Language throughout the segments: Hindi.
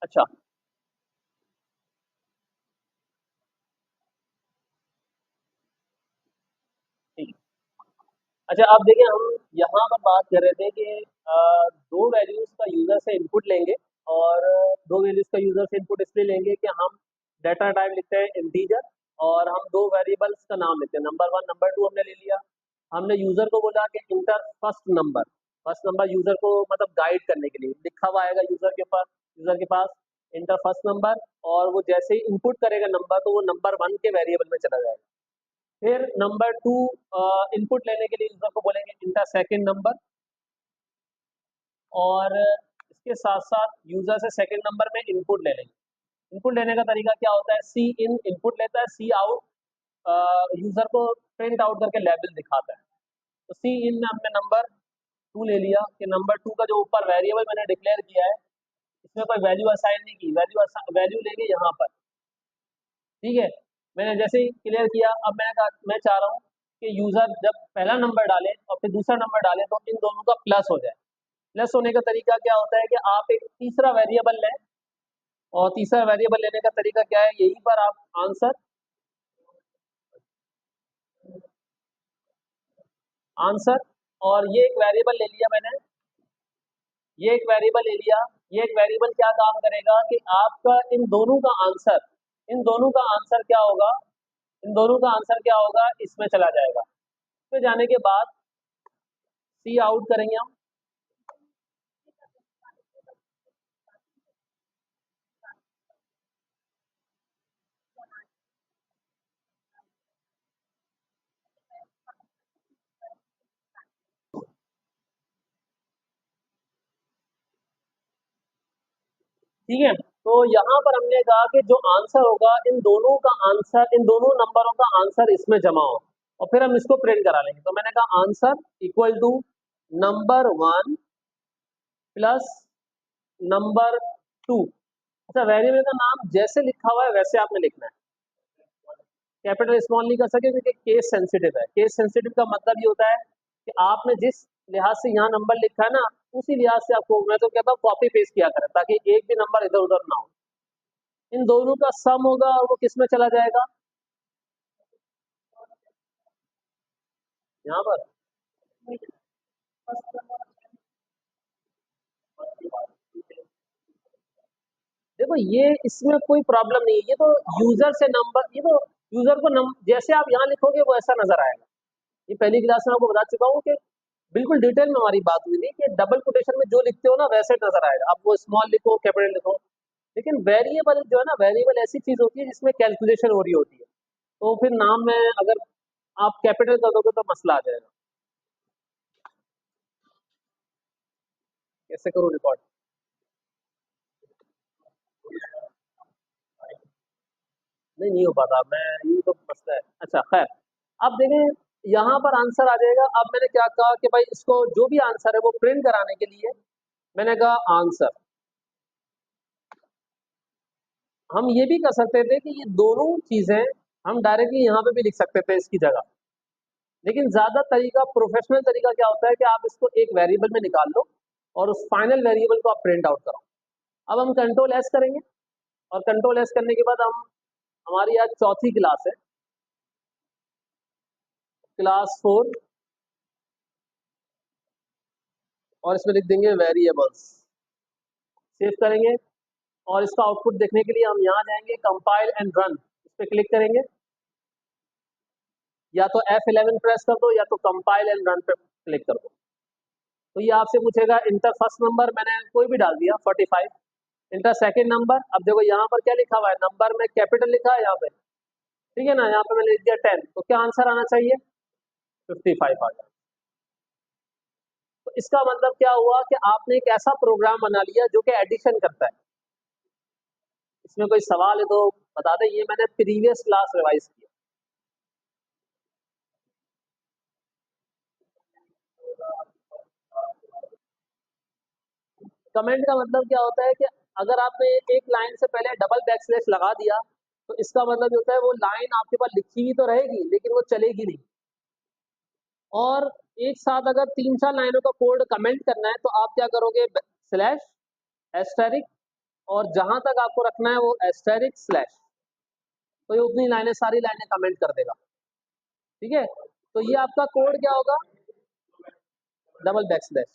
अच्छा ठीक। अच्छा आप देखिए, हम यहाँ पर बात कर रहे थे कि दो वैल्यूज का यूजर से इनपुट लेंगे, और दो वैल्यूज का यूजर से इनपुट इसलिए लेंगे कि हम डेटा टाइप लिखते हैं इंटीजर, और हम दो वेरिएबल्स का नाम लेते हैं, नंबर वन नंबर टू हमने ले लिया। हमने यूजर को बोला कि इंटर फर्स्ट नंबर यूजर को मतलब गाइड करने के लिए लिखा हुआ आएगा यूजर के पास इंटर फर्स्ट नंबर, और वो जैसे ही इनपुट करेगा नंबर तो वो नंबर वन के वेरिएबल में चला जाएगा। फिर नंबर टू इनपुट लेने के लिए यूजर को बोलेंगे इंटर सेकंड नंबर, और इसके साथ साथ यूजर से सेकंड नंबर में इनपुट ले लेंगे। इनपुट लेने का तरीका क्या होता है, सी इन इनपुट लेता है, सी आउट यूजर को प्रिंट आउट करके लेवल दिखाता है। तो सी इन में हमने नंबर टू ले लिया कि नंबर टू का जो ऊपर वेरिएबल मैंने डिक्लेयर किया है इसमें कोई वैल्यू असाइन नहीं की, वैल्यू लेंगे यहाँ पर। ठीक है, मैंने जैसे ही क्लियर किया, अब मैं चाह रहा हूँ कि यूजर जब पहला नंबर डाले और फिर दूसरा नंबर डाले तो इन दोनों का प्लस हो जाए। प्लस होने का तरीका क्या होता है कि आप एक तीसरा वेरिएबल लें, और तीसरा वेरिएबल लेने का तरीका क्या है, यहीं पर आप आंसर आंसर और ये एक वेरिएबल ले लिया मैंने, ये एक वेरिएबल ले लिया। ये एक वेरिएबल क्या काम करेगा कि आपका इन दोनों का आंसर क्या होगा, इन दोनों का आंसर क्या होगा इसमें चला जाएगा। इसमें जाने के बाद सी आउट करेंगे हम। ठीक है, तो यहाँ पर हमने कहा कि जो आंसर होगा इन दोनों नंबरों का आंसर इसमें जमा हो, और फिर हम इसको प्रिंट करा लेंगे। तो मैंने कहा answer equal to number one plus number two. अच्छा, वेरिएबल का नाम जैसे लिखा हुआ है वैसे आपने लिखना है, कैपिटल स्मॉल नहीं कर सके क्योंकि केस सेंसिटिव है। केस सेंसिटिव का मतलब ये होता है कि आपने जिस लिहाज से यहाँ नंबर लिखा है ना, उसी लिहाज से आपको, मैं तो कहता हूँ कॉपी पेस्ट किया करें ताकि एक भी नंबर इधर उधर ना हो। इन दोनों का सम होगा और वो किस में चला जाएगा, यहाँ पर। देखो ये इसमें कोई प्रॉब्लम नहीं है, ये तो यूजर से नंबर, ये तो यूजर को जैसे आप यहाँ लिखोगे वो ऐसा नजर आएगा। ये पहली क्लास में आपको बता चुका हूँ कि बिल्कुल डिटेल में हमारी बात हुई थी कि डबल कोटेशन में जो लिखते हो ना वैसे नजर आएगा, आप वो स्मॉल लिखो कैपिटल लिखो। लेकिन वेरिएबल जो है ना, वेरिएबल ऐसी चीज होती है जिसमें कैलकुलेशन हो रही होती है, तो फिर नाम में अगर आप कैपिटल कर दोगे तो मसला आ जाएगा। कैसे करूँ रिकॉर्ड? नहीं, नहीं हो पाता, मैं, ये तो मसला है। अच्छा खैर, अब देखें, यहाँ पर आंसर आ जाएगा। अब मैंने क्या कहा कि भाई इसको जो भी आंसर है वो प्रिंट कराने के लिए मैंने कहा आंसर। हम ये भी कर सकते थे कि ये दोनों चीजें हम डायरेक्टली यहाँ पे भी लिख सकते थे इसकी जगह, लेकिन ज्यादा तरीका, प्रोफेशनल तरीका क्या होता है कि आप इसको एक वेरिएबल में निकाल लो और उस फाइनल वेरिएबल को आप प्रिंट आउट करो। अब हम कंट्रोल एस करेंगे, और कंट्रोल एस करने के बाद हम, हमारी आज चौथी क्लास है, क्लास फोर, और इसमें लिख देंगे वेरिएबल्स। सेव करेंगे, और इसका आउटपुट देखने के लिए हम यहाँ जाएंगे, कंपाइल एंड रन इस पर क्लिक करेंगे, या तो F11 प्रेस कर दो या तो कंपाइल एंड रन पे क्लिक कर दो। तो ये आपसे पूछेगा इंटर फर्स्ट नंबर, मैंने कोई भी डाल दिया 45। इंटर सेकंड नंबर, अब देखो यहाँ पर क्या लिखा हुआ है, नंबर में कैपिटल लिखा है यहाँ पे, ठीक है ना, यहाँ पे मैंने लिख दिया 10, तो क्या आंसर आना चाहिए, 55 आ गया। तो इसका मतलब क्या हुआ कि आपने एक ऐसा प्रोग्राम बना लिया जो कि एडिशन करता है। इसमें कोई सवाल है तो बता दें, ये मैंने प्रीवियस क्लास रिवाइज किया। कमेंट का मतलब क्या होता है कि अगर आपने एक लाइन से पहले डबल बैकस्लैश लगा दिया तो इसका मतलब ये होता है वो लाइन आपके पास लिखी हुई तो रहेगी लेकिन वो चलेगी नहीं। और एक साथ अगर तीन चार लाइनों का कोड कमेंट करना है तो आप क्या करोगे, स्लैश, एस्टेरिक, और जहां तक आपको रखना है वो एस्टेरिक स्लैश, तो ये उतनी लाइनें, सारी लाइनें कमेंट कर देगा। ठीक है, तो ये आपका कोड क्या होगा, डबल बैक स्लैश।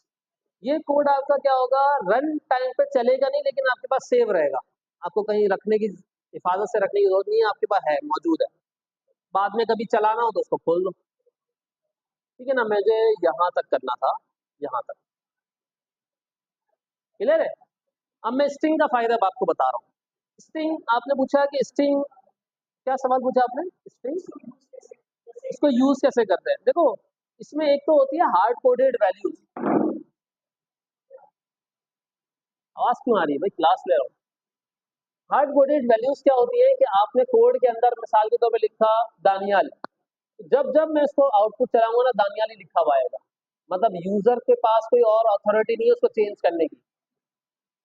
ये कोड आपका क्या होगा, रन टाइम पे चलेगा नहीं, लेकिन आपके पास सेव रहेगा, आपको कहीं रखने की, हिफाजत से रखने की जरूरत नहीं है, आपके पास है, मौजूद है, बाद में कभी चलाना हो तो उसको खोल दो। ठीक है ना, मुझे यहाँ तक करना था, यहाँ तक क्लियर है। अब मैं स्ट्रिंग का फायदा अब आपको बता रहा हूँ। स्ट्रिंग आपने पूछा कि स्ट्रिंग, क्या सवाल पूछा आपने, स्ट्रिंग इसको यूज कैसे करते हैं। देखो, इसमें एक तो होती है हार्ड कोडेड वैल्यूज। आवाज क्यों आ रही है भाई, क्लास ले रहा हूँ। हार्ड कोडेड वैल्यूज क्या होती है कि आपने कोड के अंदर मिसाल के तौर पे लिखा दानियाल, जब जब मैं इसको आउटपुट चलाऊंगा ना, दानियाल ही लिखा हुआ आएगा, मतलब यूजर के पास कोई और अथॉरिटी नहीं है उसको चेंज करने की।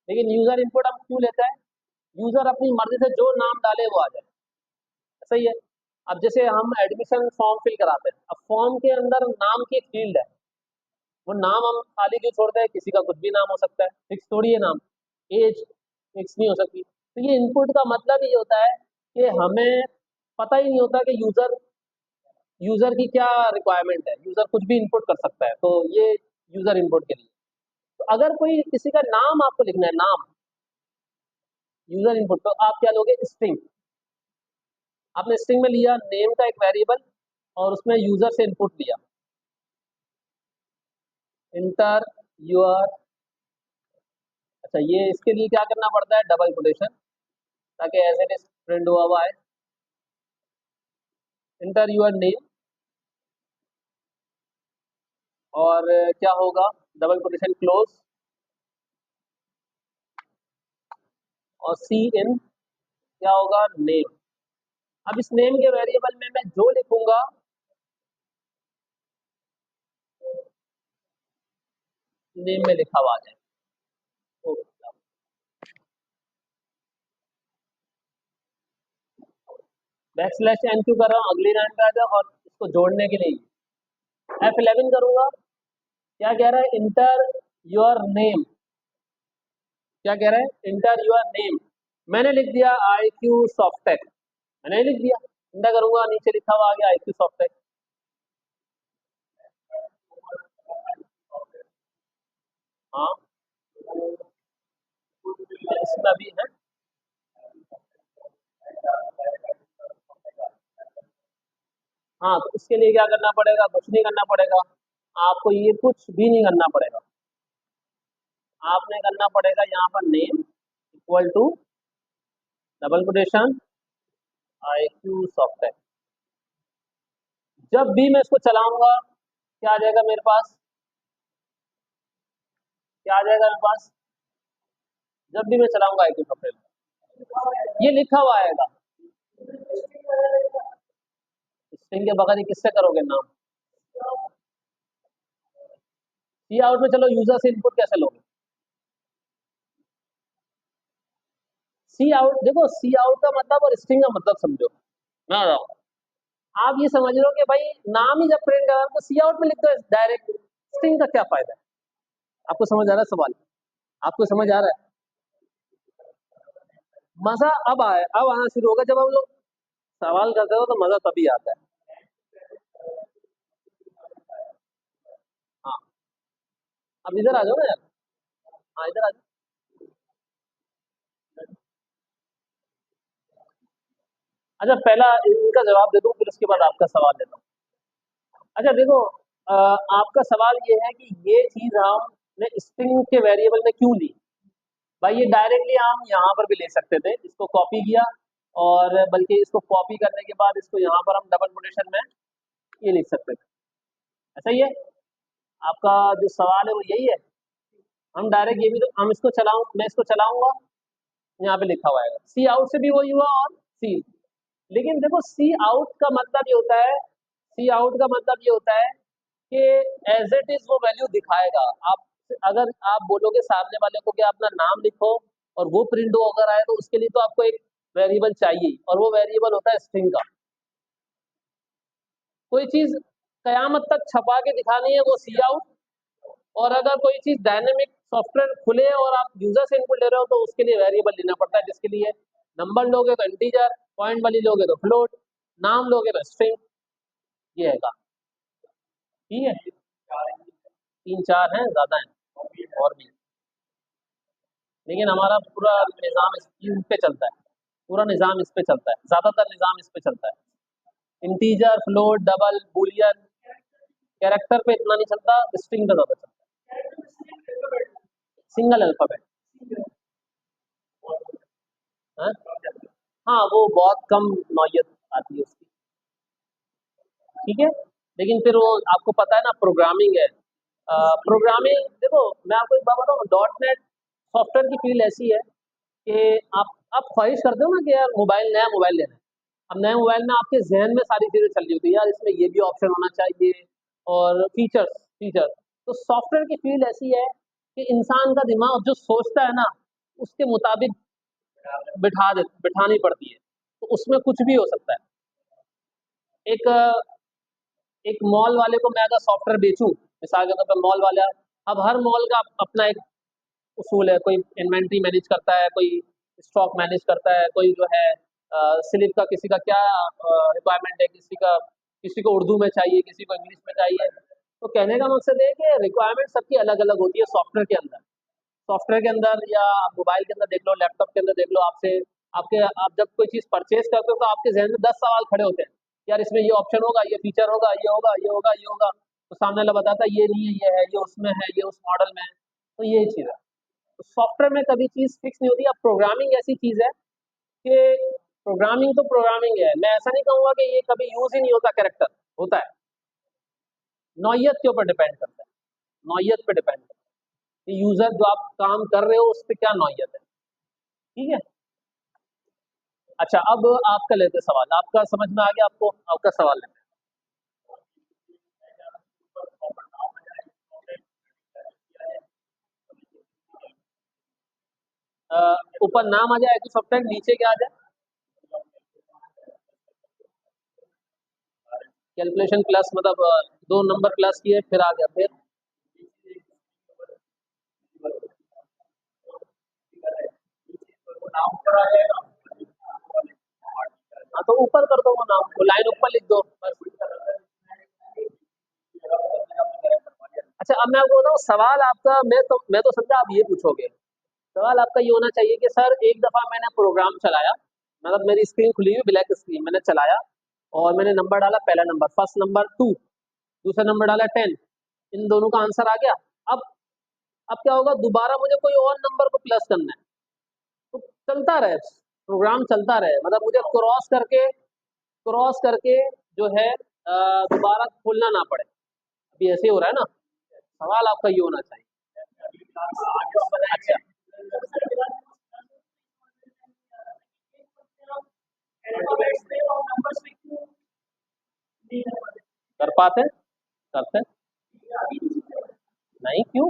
लेकिन यूजर इनपुट हम क्यों लेता है, यूजर अपनी मर्जी से जो नाम डाले वो आ जाए, सही है। अब जैसे हम एडमिशन फॉर्म फिल कराते हैं, अब फॉर्म के अंदर नाम की एक फील्ड है, वो नाम हम खाली क्यों छोड़ते हैं, किसी का कुछ भी नाम हो सकता है, फिक्स थोड़ी है नाम, एज फिक्स नहीं हो सकती। तो ये इनपुट का मतलब ये होता है कि हमें पता ही नहीं होता कि यूजर यूजर की क्या रिक्वायरमेंट है, यूजर कुछ भी इनपुट कर सकता है, तो ये यूजर इनपुट के लिए। तो अगर कोई किसी का नाम आपको लिखना है, नाम यूजर इनपुट, तो आप क्या लोगे, स्ट्रिंग। आपने स्ट्रिंग में लिया नेम का एक वेरिएबल और उसमें यूजर से इनपुट लिया, इंटर यूर, अच्छा ये इसके लिए क्या करना पड़ता है, डबल कोटेशन, ताकि एज इट इज प्रिंट हुआ हुआ है, इंटर यूर नेम, और क्या होगा, डबल कोटेशन क्लोज, और सी इन क्या होगा, नेम। अब इस नेम के वेरिएबल में मैं जो लिखूंगा, नेम में लिखा हुआ आ जाए। बैक स्लैश एन क्यू कर रहा हूँ, अगली लाइन पे आ जाओ, और इसको जोड़ने के लिए F11 करूंगा। क्या कह रहा है, इंटर योर नेम, क्या कह रहा है, इंटर योर नेम। मैंने लिख दिया आई क्यू सॉफ्टेक, मैंने लिख दिया, इंटर करूंगा, नीचे लिखा हुआ आ गया आई क्यू सॉफ्टेक। हाँ, इसका भी है। हाँ, तो इसके लिए क्या करना पड़ेगा, कुछ नहीं करना पड़ेगा, आपको ये कुछ भी नहीं करना पड़ेगा, आपने करना पड़ेगा यहाँ पर name equal to double quotation I Q Softech. जब भी मैं इसको चलाऊंगा क्या आ जाएगा मेरे पास, क्या आ जाएगा मेरे पास, जब भी मैं चलाऊंगा आई क्यू सॉफ्टेक, ये लिखा हुआ आएगा। स्ट्रिंग के बगैर ये किससे करोगे नाम, सी आउट में चलो यूजर से इनपुट कैसे लोगे, सी आउट देखो, सी आउट का मतलब और स्ट्रिंग का मतलब समझो। मैं बताऊं, आप ये समझ लो कि भाई नाम ही जब प्रिंट करा तो सी आउट में लिख दो डायरेक्ट, स्ट्रिंग का क्या फायदा है। आपको समझ आ रहा है सवाल, आपको समझ आ रहा है। मजा अब आना शुरू होगा, जब हम लोग सवाल करते हो तो मजा तभी आता है। हाँ, अब इधर आ जाओ ना यार, हाँ इधर आ जाओ। अच्छा, पहला इनका जवाब दे दूं, फिर उसके बाद आपका सवाल लेता हूँ। अच्छा देखो, आपका सवाल ये है कि ये चीज हमने स्ट्रिंग के वेरिएबल में क्यों ली। भाई ये डायरेक्टली हम यहाँ पर भी ले सकते थे, इसको कॉपी किया, और बल्कि इसको कॉपी करने के बाद इसको यहाँ पर हम डबल कोटेशन में ये लिख सकते थे, ऐसा ही है। आपका जो सवाल है वो यही है, हम डायरेक्ट ये भी तो, हम इसको चलाऊं, मैं इसको चलाऊंगा, यहाँ पे लिखा हुआ है सी आउट से भी वही हुआ, और सी, लेकिन देखो सी आउट का मतलब ये होता है, सी आउट का मतलब ये होता है कि एज इट इज वो वैल्यू दिखाएगा। आप अगर आप बोलोगे सामने वाले को कि अपना नाम लिखो और वो प्रिंट हो अगर आए, तो उसके लिए तो आपको एक वेरिएबल चाहिए, और वो वेरिएबल होता है स्ट्रिंग का। कोई चीज कयामत तक छपा के दिखानी है वो सी आउट, और अगर कोई चीज डायनेमिक सॉफ्टवेयर खुले और आप यूजर से इनपुट ले रहे हो तो उसके लिए वेरिएबल लेना पड़ता है, जिसके लिए नंबर लोगे तो इंटीजर, पॉइंट वाली लोगे तो फ्लोट, नाम लोगे तो स्ट्रिंग। ये है काम। ठीक है, 3-4 हैं, ज्यादा हैं और भी, लेकिन हमारा पूरा निज़ाम इस पे चलता है, पूरा निज़ाम इस पे चलता है, ज़्यादातर निज़ाम इस पे चलता है। Integer, float, double, Boolean, character पे इतना नहीं चलता, स्ट्रिंग पे ज़्यादा चलता है। Single alphabet. हाँ, हाँ वो बहुत कम नौयत आती है उसकी। ठीक है, लेकिन फिर वो आपको पता है ना प्रोग्रामिंग है। प्रोग्रामिंग देखो, मैं आपको एक बात बताऊँ, डॉट नेट सॉफ्टवेयर की फील्ड ऐसी है कि आप ख्वाहिश करते हो ना कि यार मोबाइल, नया मोबाइल लेना है। अब नए मोबाइल में आपके जहन में सारी चीज़ें चल रही होती है, यार इसमें ये भी ऑप्शन होना चाहिए और फीचर्स। तो सॉफ्टवेयर की फील्ड ऐसी है कि इंसान का दिमाग जो सोचता है ना, उसके मुताबिक बिठानी पड़ती है, तो उसमें कुछ भी हो सकता है। एक एक मॉल वाले को मैं अगर सॉफ्टवेयर बेचूं, मिसाल के तौर पर मॉल वाला, अब हर मॉल का अपना एक उसूल है, कोई इन्वेंट्री मैनेज करता है, कोई स्टॉक मैनेज करता है, कोई जो है स्लिप का, किसी का क्या रिक्वायरमेंट है, किसी को उर्दू में चाहिए, किसी को इंग्लिश में चाहिए। तो कहने का मकसद है कि रिक्वायरमेंट सबकी अलग अलग होती है सॉफ्टवेयर के अंदर या आप मोबाइल के अंदर देख लो, लैपटॉप के अंदर देख लो। आप जब कोई चीज़ परचेज करते हो तो आपके जहन में 10 सवाल खड़े होते हैं, यार इसमें ये ऑप्शन होगा, ये फीचर होगा, ये होगा, ये होगा, ये होगा। तो सामने वाला बताता है ये नहीं है, ये है, ये उसमें है, ये उस मॉडल में है। तो यही चीज़ है। तो सॉफ्टवेयर में कभी चीज़ फिक्स नहीं होती। अब प्रोग्रामिंग ऐसी चीज़ है कि प्रोग्रामिंग तो प्रोग्रामिंग है, मैं ऐसा नहीं कहूँगा कि ये कभी यूज़ ही नहीं होता, कैरेक्टर होता है। नौइयत के ऊपर डिपेंड करता है, नौइयत पे डिपेंड करता है कि यूज़र जो आप काम कर रहे हो उस पर क्या नौइयत है। ठीक है। अच्छा, अब आपका लेते हैं सवाल, आपका समझ में आ गया, आपको आपका सवाल लेते हैं। ऊपर नाम आ जाए सॉफ्टवेयर, नीचे क्या आ जाए? कैलकुलेशन प्लस, मतलब 2 नंबर प्लस किए फिर आ गया, फिर हाँ तो ऊपर कर दो वो नाम को, लाइन ऊपर लिख दो बस। अच्छा, अब मैं आपको बताऊँ सवाल आपका, मैं तो समझा आप ये पूछोगे। सवाल आपका ये होना चाहिए कि सर एक दफ़ा मैंने प्रोग्राम चलाया, मतलब मेरी स्क्रीन खुली हुई, ब्लैक स्क्रीन, मैंने चलाया और मैंने नंबर डाला, पहला नंबर फर्स्ट नंबर 2, दूसरा नंबर डाला 10, इन दोनों का आंसर आ गया। अब अब क्या होगा, दोबारा मुझे कोई और नंबर को प्लस करना है, तो चलता रहे, प्रोग्राम चलता रहे, मतलब मुझे क्रॉस करके जो है दोबारा खोलना ना पड़े। अभी ऐसे ही हो रहा है ना, सवाल आपका ये होना चाहिए। अच्छा, कर पाते हैं, करते हैं। नहीं क्यों,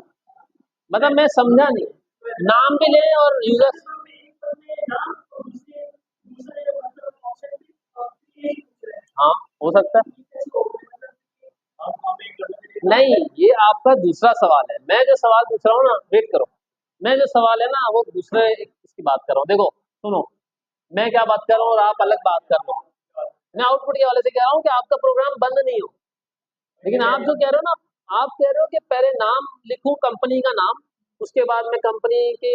मतलब मैं समझा नहीं, नाम भी ले और यूजर। हाँ, हो सकता है। नहीं, ये आपका दूसरा सवाल है, मैं जो सवाल पूछ रहा हूँ ना, वेट करो, मैं जो सवाल है ना वो दूसरे इसकी बात कर रहा हूँ। देखो सुनो, मैं क्या बात कर रहा हूँ और आप अलग बात कर रहे हो। मैं आउटपुट के हवाले से कह रहा हूँ कि आपका प्रोग्राम बंद नहीं हो, लेकिन आप जो कह रहे हो ना, आप कह रहे हो कि पहले नाम लिखूं, कंपनी का नाम, उसके बाद में कंपनी के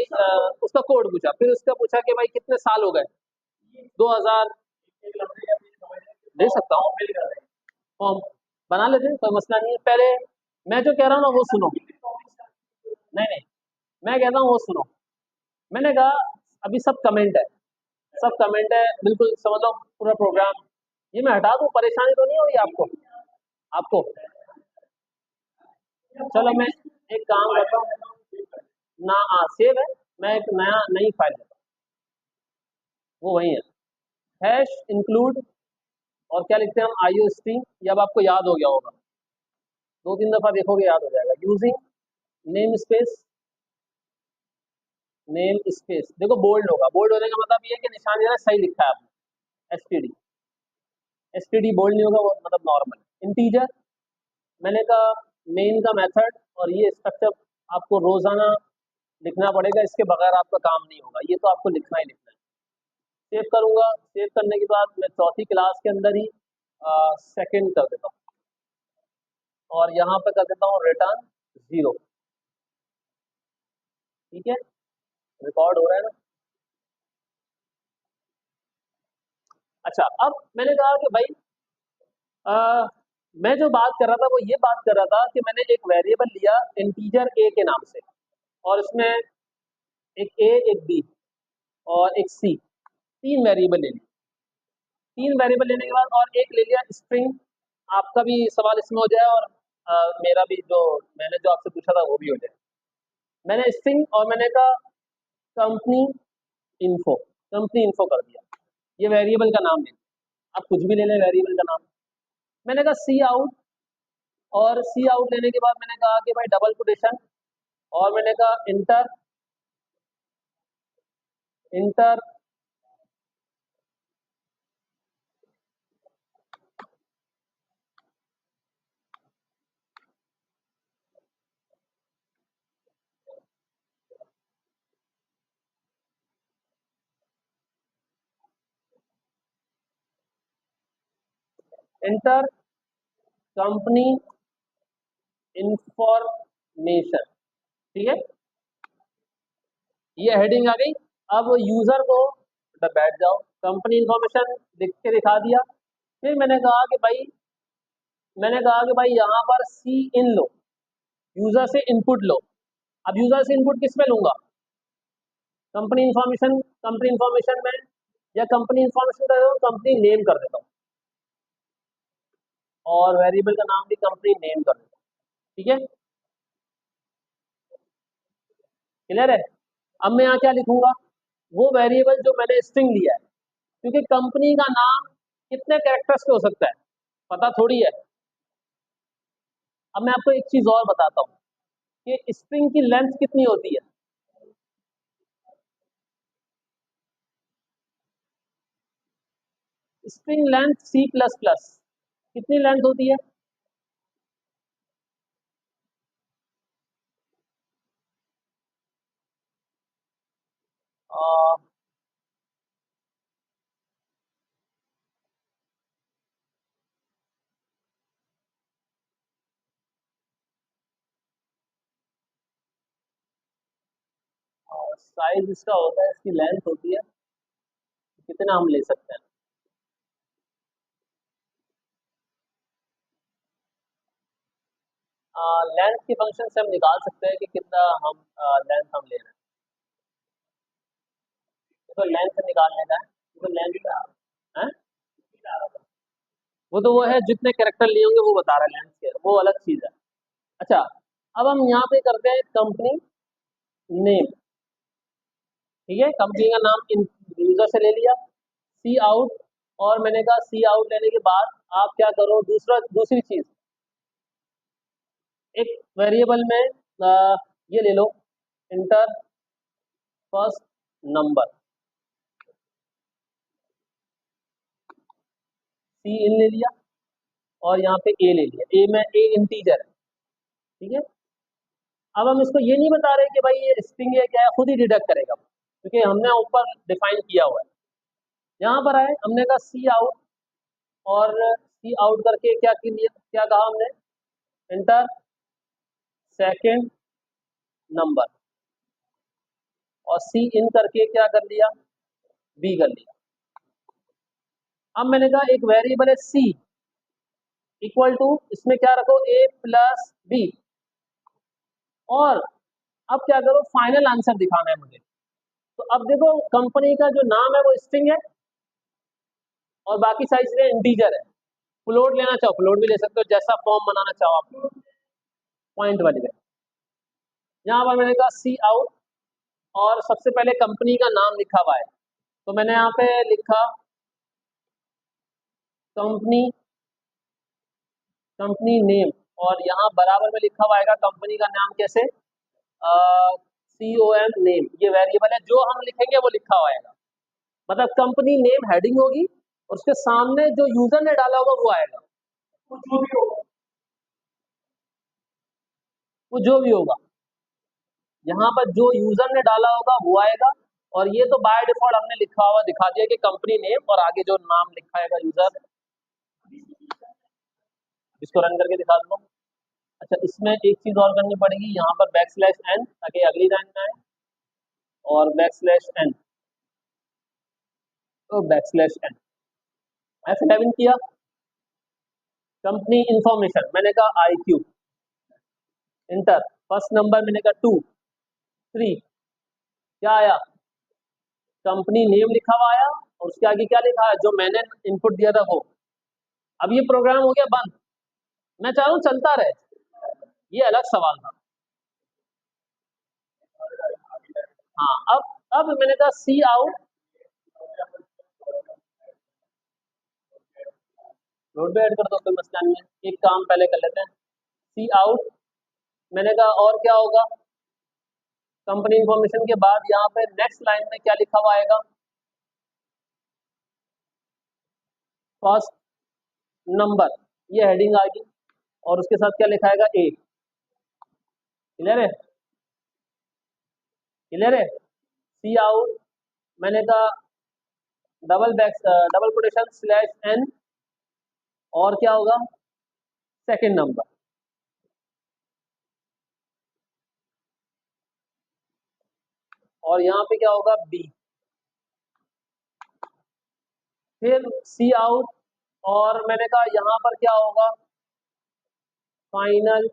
उसका कोड पूछा, फिर उसका पूछा कि भाई कितने साल हो गए, 2000, दे सकता हूँ फॉर्म, बना लेते हैं, कोई मसला नहीं है। पहले मैं जो कह रहा हूँ ना वो सुनो, नहीं नहीं, मैं कहता हूँ वो सुनो। मैंने कहा अभी सब कमेंट है, सब कमेंट है, बिल्कुल समझ लो पूरा प्रोग्राम। ये मैं हटा दूँ, परेशानी तो नहीं होगी आपको? आपको चलो मैं एक काम करता हूँ ना, हाँ सेव है, मैं एक नई फाइल देता हूँ, वो वही है, हैश इंक्लूड, और क्या लिखते हैं हम, आईओ स्ट्रिंग। ये अब आपको याद हो गया होगा, 2-3 दफा देखोगे याद हो जाएगा। Using name space, name space देखो बोल्ड होगा, बोल्ड होने का मतलब ये है कि निशान जो है सही लिखा है आपने, एसटीडी, एसटीडी बोल्ड नहीं होगा, वो मतलब नॉर्मल। इंटीजर, मैंने कहा मेन का मेथड, और ये स्ट्रक्चर आपको रोजाना लिखना पड़ेगा, इसके बगैर आपका काम नहीं होगा, ये तो आपको लिखना ही लिखना है। सेव करूंगा, सेव करने के बाद मैं चौथी क्लास के अंदर ही सेकंड कर देता हूँ और यहाँ पे कर देता हूँ रिटर्न 0। ठीक है, रिकॉर्ड हो रहा है ना। अच्छा, अब मैंने कहा कि भाई मैं जो बात कर रहा था वो ये बात कर रहा था कि मैंने एक वेरिएबल लिया इंटीजर ए के नाम से, और इसमें एक ए, एक बी और एक सी, तीन वेरिएबल ले ली। तीन वेरिएबल लेने के बाद और एक ले लिया स्ट्रिंग। आपका भी सवाल इसमें हो जाए और मेरा भी जो मैंने जो आपसे पूछा था वो भी हो जाए। मैंने स्ट्रिंग और मैंने कहा कंपनी इन्फो, कंपनी इन्फो कर दिया। ये वेरिएबल का नाम है, आप कुछ भी ले लें वेरिएबल का नाम। मैंने कहा सी आउट, और सी आउट लेने के बाद मैंने कहा कि भाई डबल कोटेशन, और मैंने कहा inter, inter inter company information. ठीक है, ये हेडिंग आ गई। अब यूजर को बैठ जाओ, कंपनी इंफॉर्मेशन लिख के दिखा दिया। फिर मैंने कहा कि भाई यहाँ पर सी इन लो, यूजर से इनपुट लो। अब यूजर से इनपुट किस में लूंगा, कंपनी इंफॉर्मेशन में, या कंपनी इंफॉर्मेशन कर देता हूँ, कंपनी नेम कर देता हूँ, और वेरिएबल का नाम भी कंपनी नेम कर देता हूँ। ठीक है, क्लियर है। अब मैं यहाँ क्या लिखूंगा, वो वेरिएबल जो मैंने स्ट्रिंग लिया है, क्योंकि कंपनी का नाम कितने कैरेक्टर्स पे हो सकता है पता थोड़ी है। अब मैं आपको एक चीज और बताता हूँ कि स्ट्रिंग की लेंथ कितनी होती है। String length C plus plus कितनी लेंथ होती है, साइज इसका होता है, इसकी लेंथ होती है, कितना हम ले सकते हैं। लेंथ के फंक्शन से हम निकाल सकते हैं कि कितना हम लेंथ हम ले रहे हैं। तो लेंथ निकालने का है, तो लेंथ का है, वो है जितने कैरेक्टर लिए होंगे वो बता रहा है, लेंथ के वो अलग चीज है। अच्छा, अब हम यहाँ पे करते हैं कंपनी नेम। ठीक है, कंपनी का नाम इन यूजर से ले लिया, सी आउट, और मैंने कहा सी आउट लेने के बाद आप क्या करो, दूसरी चीज, एक वेरिएबल में ये ले लो, इंटर फर्स्ट नंबर, सी इन ले लिया, और यहाँ पे ए ले लिया, ए में ए इंटीजर है। ठीक है, अब हम इसको ये नहीं बता रहे कि भाई ये स्ट्रिंग है क्या है, खुद ही डिडक्ट करेगा क्योंकि हमने ऊपर डिफाइन किया हुआ है। यहाँ पर आए, हमने कहा सी आउट, और सी आउट करके क्या किया, क्या कहा हमने, इंटर सेकंड नंबर, और सी इन करके क्या कर लिया, बी कर लिया। अब मैंने कहा एक वेरिएबल है सी इक्वल टू, इसमें क्या रखो, ए प्लस बी, और अब क्या करो, फाइनल आंसर दिखाना है मुझे। तो अब देखो, कंपनी का जो नाम है वो स्ट्रिंग है, और बाकी सारी चीजें इंटीजर है। फ्लोट लेना चाहो फ्लोट भी ले सकते हो, जैसा फॉर्म बनाना चाहो आप, पॉइंट वाली में। यहाँ पर मैंने कहा सी आउट, और सबसे पहले कंपनी का नाम लिखा हुआ है, तो मैंने यहाँ पे लिखा कंपनी, कंपनी नेम, और यहाँ बराबर में लिखा हुआ आएगा कंपनी का नाम कैसे, COM नेम, ये वेरिएबल है, जो हम लिखेंगे वो लिखा हुआ आएगा। मतलब कंपनी नेम हेडिंग होगी, और उसके सामने जो यूजर ने डाला होगा वो आएगा, वो जो भी होगा, वो जो भी होगा। यहाँ पर जो यूजर ने डाला होगा वो आएगा, और ये तो बाय डिफॉल्ट हमने लिखा हुआ दिखा दिया कि कंपनी नेम और आगे जो नाम लिखा है यूजर, इसको रन करके दिखा दो। अच्छा, इसमें एक चीज और करनी पड़ेगी, यहाँ पर बैक स्लैश एन ताकि अगली लाइन में आए, और बैक स्लैश एन, तो बैक स्लैश एन F11 किया। कंपनी इंफॉर्मेशन मैंने कहा IQ, इंटर। फर्स्ट नंबर मैंने कहा 2 3, क्या आया, कंपनी नेम लिखा हुआ आया, और उसके आगे क्या लिखा है, जो मैंने इनपुट दिया था वो। अब ये प्रोग्राम हो गया बंद, मैं चाह रहा हूँ चलता रहे, ये अलग सवाल था। हाँ, अब मैंने कहा सी आउट, नोट पे ऐड कर दो, कोई मसला नहीं है। एक काम पहले कर लेते हैं, सी आउट, मैंने कहा और क्या होगा, कंपनी इंफॉर्मेशन के बाद यहाँ पे नेक्स्ट लाइन में क्या लिखा हुआ आएगा, फर्स्ट नंबर, ये हेडिंग आ गई, और उसके साथ क्या लिखा आएगा, ए। क्लियर है, क्लियर है। सी आउट, मैंने कहा डबल कोटेशन स्लैश एन, और क्या होगा, सेकंड नंबर, और यहाँ पे क्या होगा, बी। फिर सी आउट, और मैंने कहा यहाँ पर क्या होगा, फाइनल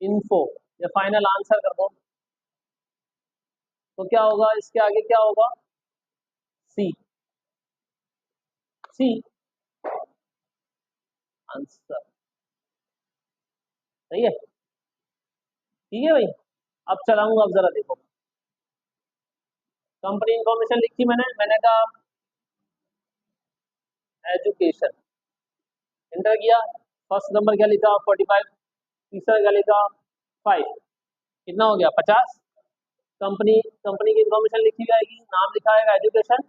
इन्फो या फाइनल आंसर कर दो, तो क्या होगा, इसके आगे क्या होगा, सी, सी आंसर। सही है, ठीक है भाई। अब चलाऊंगा, अब जरा देखो, कंपनी इंफॉर्मेशन लिखी मैंने कहा एजुकेशन, इंटर किया। फर्स्ट नंबर क्या लिखा, 45, तीसरा क्या लिखा, 5, कितना हो गया, 50। कंपनी कंपनी की इंफॉर्मेशन लिखी जाएगी, नाम लिखा आएगा एजुकेशन,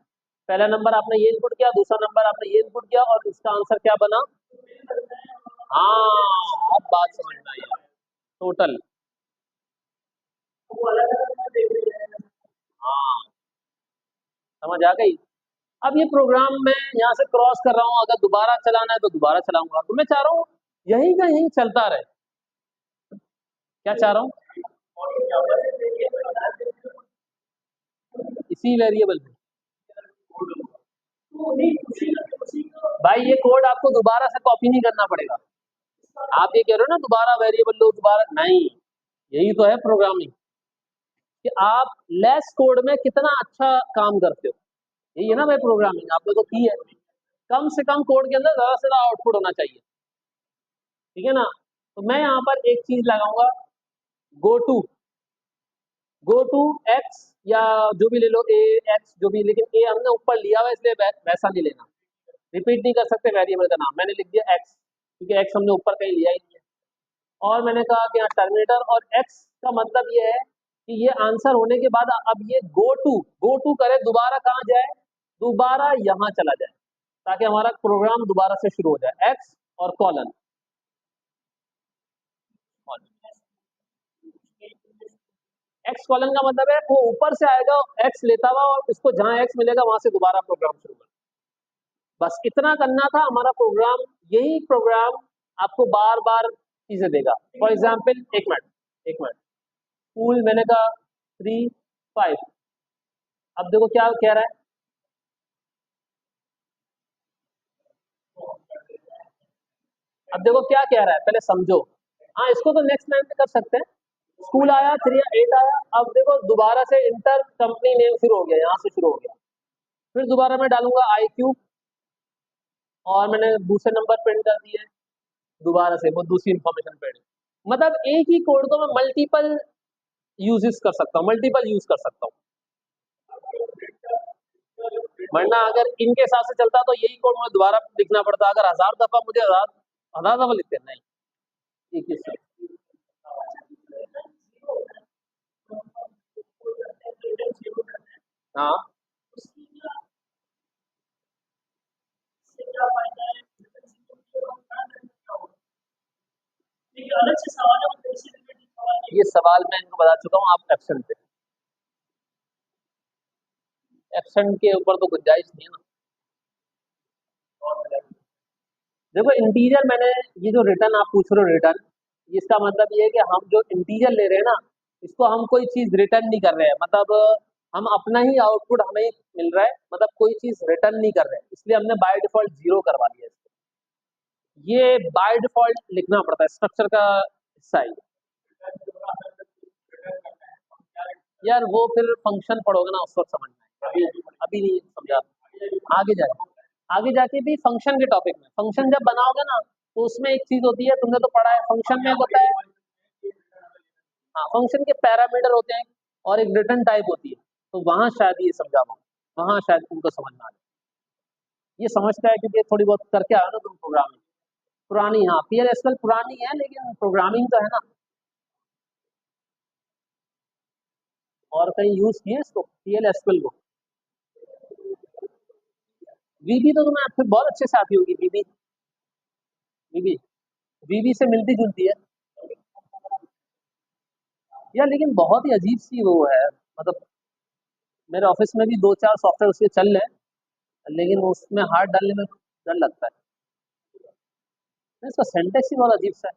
पहला नंबर आपने ये इनपुट किया, दूसरा नंबर आपने ये इनपुट किया, और इसका आंसर क्या बना। हाँ, अब बात समझ में आई है, टोटल। हाँ, समझ आ गई। अब ये प्रोग्राम मैं यहाँ से क्रॉस कर रहा हूँ, अगर दोबारा चलाना है तो दोबारा चलाऊंगा, तो मैं चाह रहा हूँ यहीं का यहीं चलता रहे। क्या चाह रहा हूँ, इसी वेरिएबल में। भाई ये कोड आपको दोबारा से कॉपी नहीं करना पड़ेगा। आप ये कह रहे हो ना दोबारा वेरिएबल लो, दोबारा नहीं, यही तो है प्रोग्रामिंग, कि आप लेस कोड में कितना अच्छा काम करते हो, यही है ना भाई प्रोग्रामिंग, आप लोगों को की है। कम से कम कोड के अंदर ज्यादा से ज्यादा आउटपुट होना चाहिए, ठीक है ना। तो मैं यहाँ पर एक चीज लगाऊंगा, go to, go to X, या जो भी ले लो, ए एक्स जो भी, लेकिन ए हमने ऊपर लिया हुआ है इसलिए वैसा नहीं लेना, रिपीट नहीं कर सकते वेरिएबल का नाम, मैंने लिख दिया एक्स, क्योंकि एक्स हमने ऊपर कहीं लिया ही नहीं है। और मैंने कहा कि यहाँ टर्मिनेटर, और एक्स का मतलब ये है कि ये आंसर होने के बाद अब ये गो टू करे, दोबारा कहाँ जाए, दोबारा यहाँ चला जाए, ताकि हमारा प्रोग्राम दोबारा से शुरू हो जाए, एक्स और कॉलन। एक्स कॉलन का मतलब है वो ऊपर से आएगा एक्स लेता हुआ, और उसको जहां एक्स मिलेगा वहां से दोबारा प्रोग्राम शुरू कर, बस इतना करना था हमारा प्रोग्राम। यही प्रोग्राम आपको बार बार चीजें देगा। फॉर एग्जाम्पल, एक मिनट, स्कूल मैंने कहा 3 5, अब देखो क्या कह रहा है, अब देखो क्या कह रहा है, पहले समझो। हाँ, इसको तो नेक्स्ट लाइन पे कर सकते हैं। स्कूल आया 3 8 आया, अब देखो दोबारा से इंटर कंपनी नेम शुरू हो गया, यहाँ से शुरू हो गया, फिर दोबारा मैं डालूंगा IQ, और मैंने दूसरे नंबर प्रिंट कर दिए, दोबारा से वो दूसरी इंफॉर्मेशन प्रिंट। मतलब एक ही कोड को मैं मल्टीपल यूजेस कर सकता हूँ, मल्टीपल यूज कर सकता हूँ। वरना अगर इनके हिसाब से चलता तो यही कोड मुझे दोबारा लिखना पड़ता, अगर 1000 दफा मुझे हजार हजार दफा लिखते नहीं, एक ही से। हाँ, ये सवाल मैं इनको बता चुका हूँ, आप एब्सेंट थे। एब्सेंट के ऊपर तो गुंजाइश नहीं है ना। देखो इंटीजर मैंने, ये जो रिटर्न आप पूछ रहे हो रिटर्न, इसका मतलब ये है कि हम जो इंटीजर ले रहे हैं ना, इसको हम कोई चीज रिटर्न नहीं कर रहे हैं, मतलब हम अपना ही आउटपुट हमें मिल रहा है, मतलब कोई चीज रिटर्न नहीं कर रहे हैं, इसलिए हमने बाय डिफॉल्ट जीरो करवा दिया इसको। ये बाय डिफॉल्ट लिखना पड़ता है, स्ट्रक्चर का हिस्सा है। यार वो फिर फंक्शन पढ़ोगे ना उस वक्त समझ में आएगा। अभी अभी नहीं समझा। आगे जाके, आगे जाके भी फंक्शन के टॉपिक में, फंक्शन जब बनाओगे ना तो उसमें एक चीज होती है, तुमने तो पढ़ा है, फंक्शन में होता है, हाँ फंक्शन के पैरामीटर होते हैं और एक रिटर्न टाइप होती है, तो वहां शायद ये समझा पाऊँ, वहां शायद तुमको समझ में आ जाए। ये समझता है क्योंकि थोड़ी बहुत करके आया ना तुम प्रोग्रामिंग पुरानी, हाँ PLSQL पुरानी है लेकिन प्रोग्रामिंग तो है ना। और कहीं यूज किए इसको PLSQL को? VB तो तुम्हें फिर बहुत अच्छे से आती होगी, VB, VB, VB से मिलती जुलती है यार, लेकिन बहुत ही अजीब सी वो है, मतलब मेरे ऑफिस में भी दो चार सॉफ्टवेयर उसके चल रहे हैं, लेकिन उसमें हाथ डालने में डर लगता है। नहीं, इसका सेंटेक्स ही बहुत अजीब सा है।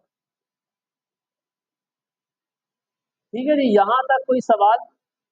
ठीक है जी, यहाँ तक कोई सवाल?